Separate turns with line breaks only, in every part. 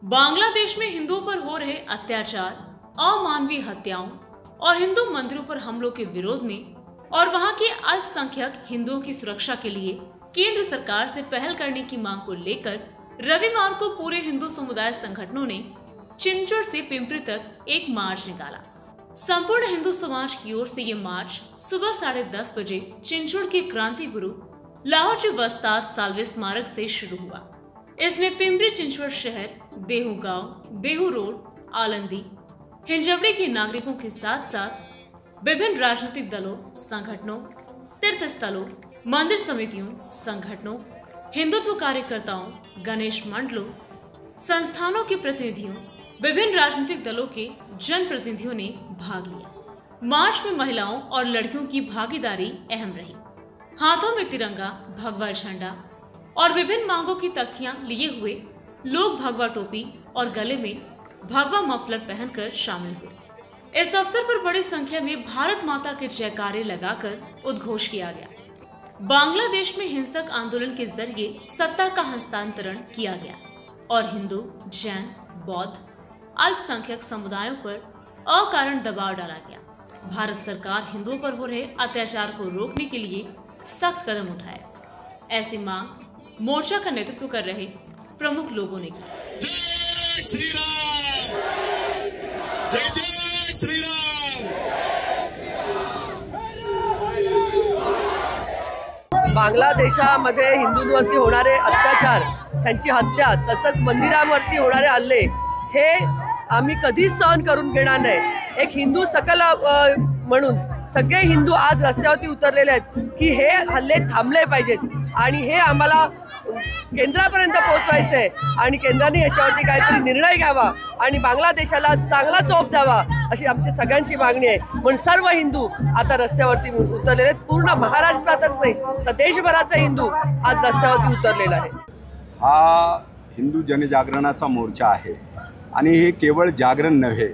बांग्लादेश में हिंदुओं पर हो रहे अत्याचार, अमानवीय हत्याओं और हिंदू मंदिरों पर हमलों के विरोध में और वहां के अल्पसंख्यक हिंदुओं की सुरक्षा के लिए केंद्र सरकार से पहल करने की मांग को लेकर रविवार को पूरे हिंदू समुदाय संगठनों ने चिंचोड़ से पिंपरी तक एक मार्च निकाला। संपूर्ण हिंदू समाज की ओर से ये मार्च सुबह 10:30 बजे चिंचोड़ के क्रांति गुरु लाहौर जी वस्ताद साल्वे स्मारक से शुरू हुआ। इसमें पिंपरी चिंचोड़ शहर, देहू गांव, देहू रोड, आलंदी, हिंजवड़ी के नागरिकों के साथ साथ विभिन्न राजनीतिक दलों, संगठनों, तीर्थ स्थलों, मंदिर समितियों, संगठनों, हिंदुत्व कार्यकर्ताओं, गणेश मंडलों, संस्थानों के प्रतिनिधियों, विभिन्न राजनीतिक दलों के जनप्रतिनिधियों ने भाग लिया। मार्च में महिलाओं और लड़कियों की भागीदारी अहम रही। हाथों में तिरंगा, भगवा झंडा और विभिन्न मांगों की तख्तियां लिए हुए लोग भगवा टोपी और गले में भगवा मफलर पहनकर शामिल हुए। इस अवसर पर बड़ी संख्या में भारत माता के जयकारे लगाकर उद्घोष किया गया। बांग्लादेश में हिंसक आंदोलन के जरिए सत्ता का हस्तांतरण किया गया और हिंदू, जैन, बौद्ध, अल्पसंख्यक समुदायों पर अकारण दबाव डाला गया। भारत सरकार हिंदुओं पर हो रहे अत्याचार को रोकने के लिए सख्त कदम उठाए, ऐसी मांग मोर्चा का नेतृत्व कर रहे प्रमुख लोगों ने की।
जय श्री राम, जय जय श्री राम।
बांगलादेशामध्ये हिंदूंवरती होणारे अत्याचार, त्यांची हत्या, तसंच मंदिरांवरती होणारे हल्ले हे आम्ही कधीच सहन करून घेणार नाही। एक हिंदू सकल म्हणून सगळे हिंदू आज रस्त्यावरती उतरलेले आहेत की हे हल्ले थांबले पाहिजेत आणि हे आम्हाला केंद्रापर्यंत पोहोचवायचं आहे आणि केंद्राने याच्यावरती काहीतरी निर्णय घ्यावा आणि बांगलादेशाला चांगला चोप द्यावा अशी आमची सगळ्यांची मागणी आहे। म्हणून सर्व हिंदू आता रस्त्यावरती उतरलेले आहेत। पूर्ण महाराष्ट्रातच नाही तर देशभराचे हिंदू आज रस्त्यावरती उतरलेले आहेत।
हा हिंदू जनजागरणाचा मोर्चा आहे आणि हे केवळ जागरण नव्हे,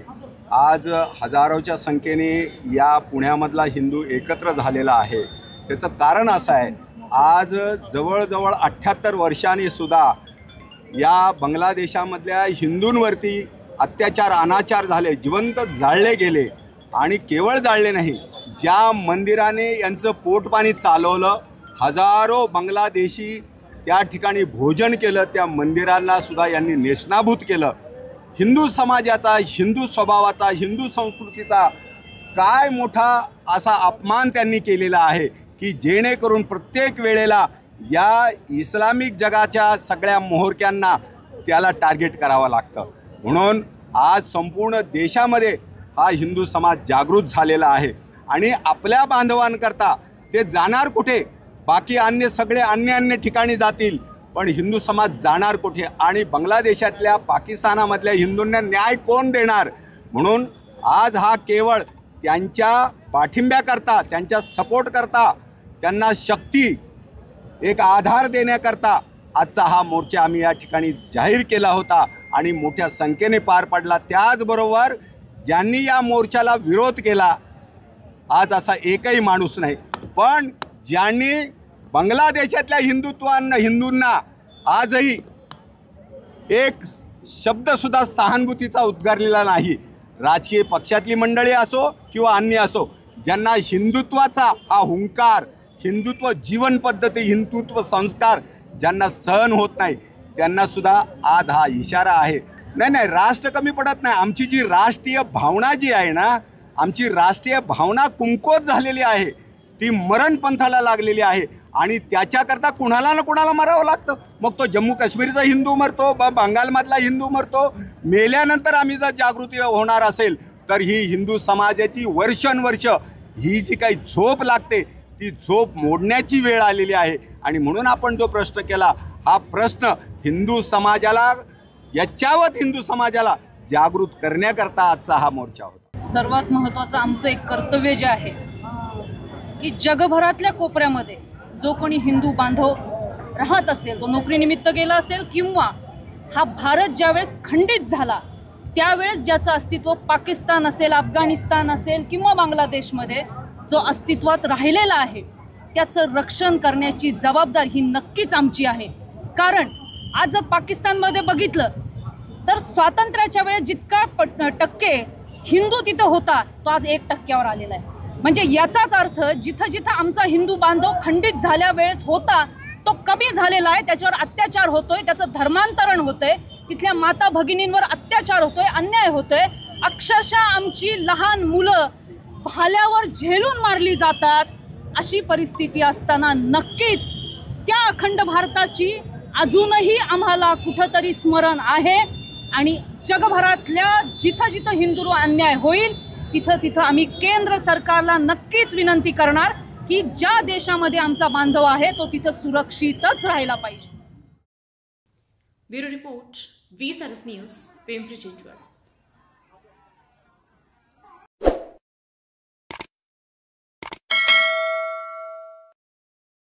आज हजारोच्या संख्येने या पुण्यामधला हिंदू एकत्र झालेला आहे। त्याचं कारण असं आहे, आज जवळजवळ 78 वर्षांनी सुद्धा या बांगलादेशामधल्या हिंदूंवरती अत्याचार, अनाचार झाले, जिवंत जाळले गेले आणि केवळ जाळले नाही, ज्या मंदिराने यांचं पोटपाणी चालवलं, हजारो बांगलादेशी त्या ठिकाणी भोजन केलं, त्या मंदिरांना सुद्धा यांनी नेस्तनाबूत केलं। हिंदू समाजाचा, हिंदू स्वभावाचा, हिंदू संस्कृतीचा काय मोठा असा अपमान त्यांनी केलेला आहे की जेणेकरून प्रत्येक वेळेला या इस्लामिक जगाच्या सगळ्या मोहरक्यांना त्याला टार्गेट करावं लागतं। म्हणून आज संपूर्ण देशामध्ये हा हिंदू समाज जागृत झालेला आहे आणि आपल्या बांधवांकरता ते जाणार कुठे? बाकी अन्य सगळे अन्य ठिकाणी जातील, पण हिंदू समाज जाणार कुठे? आणि बांगलादेशातल्या, पाकिस्तानामधल्या हिंदूंना न्याय कोण देणार? म्हणून आज हा केवळ त्यांच्या पाठिंब्याकरता, त्यांच्या सपोर्ट करता, त्यांना शक्ती, एक आधार देण्याकरता आजचा हा मोर्चा आम्ही या ठिकाणी जाहीर केला होता आणि मोठ्या संख्येने पार पडला। त्याचबरोबर ज्यांनी या मोर्चाला विरोध केला आज असा एकही माणूस नाही, पण ज्यांनी बांगलादेशातल्या हिंदूंना आजही एक शब्दसुद्धा सहानुभूतीचा उद्गारलेला नाही। राजकीय पक्षातली मंडळी असो किंवा अन्य असो, ज्यांना हिंदुत्वाचा हा हुंकार, हिंदुत्व जीवन पद्धती, हिंदुत्व संस्कार ज्यांना सहन होत नाही, त्यांना सुद्धा आज हा इशारा आहे। नाही, राष्ट्र कमी पडत नाही। आमची जी राष्ट्रीय भावना जी आहे ना, आमची राष्ट्रीय भावना कुंकोत झालेली आहे, ती मरणपंथाला लागलेली आहे आणि त्याच्याकरता कुणाला ना कुणाला मरावं लागतं। मग तो जम्मू काश्मीरचा हिंदू मरतो, बंगालमधला हिंदू मरतो। मेल्यानंतर आम्ही जर जागृती होणार असेल तर ही हिंदू समाजाची वर्षानुवर्ष ही जी काही झोप लागते ती झोप मोडण्याची वेळ आलेली आहे। आणि म्हणून आपण जो प्रश्न केला, हा प्रश्न हिंदू समाजाला, याच्यावर हिंदू समाजाला जागृत करण्याकरता आजचा हा मोर्चा होता।
सर्वात महत्त्वाचं आमचं एक कर्तव्य जे आहे की जगभरातल्या कोपऱ्यामध्ये जो कोणी हिंदू बांधव राहत असेल, तो नोकरीनिमित्त गेला असेल किंवा हा भारत ज्यावेळेस खंडित झाला त्यावेळेस ज्याचं अस्तित्व पाकिस्तान असेल, अफगाणिस्तान असेल किंवा बांगलादेशमध्ये जो अस्तित्वात राहिलेला आहे, त्याचं रक्षण करण्याची जबाबदारी ही नक्कीच आमची आहे। कारण आज जर पाकिस्तानमध्ये बघितलं तर स्वातंत्र्याच्या वेळेस जितका टक्के हिंदू तिथं होता तो आज 1% आलेला आहे. म्हणजे याचाच अर्थ जिथं जिथं आमचा हिंदू बांधव खंडित झाल्या वेळेस होता तो कमी झालेला आहे. त्याच्यावर अत्याचार होतोय, त्याचं धर्मांतरण होतंय, तिथल्या माता भगिनींवर अत्याचार होतोय, अन्याय होतोय. अक्षरशः आमची लहान मुलं भाल्यावर झेलून मारली जातात. अशी परिस्थिती असताना नक्कीच त्या अखंड भारताची अजूनही आम्हाला कुठंतरी स्मरण आहे. आणि जगभरातल्या जिथं जिथं हिंदूंवर अन्याय होईल तिथं तिथं आम्ही केंद्र सरकारला नक्कीच विनंती करणार की ज्या देशामध्ये आमचा बांधव आहे तो तिथं सुरक्षितच राहायला पाहिजे.
Bureau report, 20 news, Pimpri Chinchwad.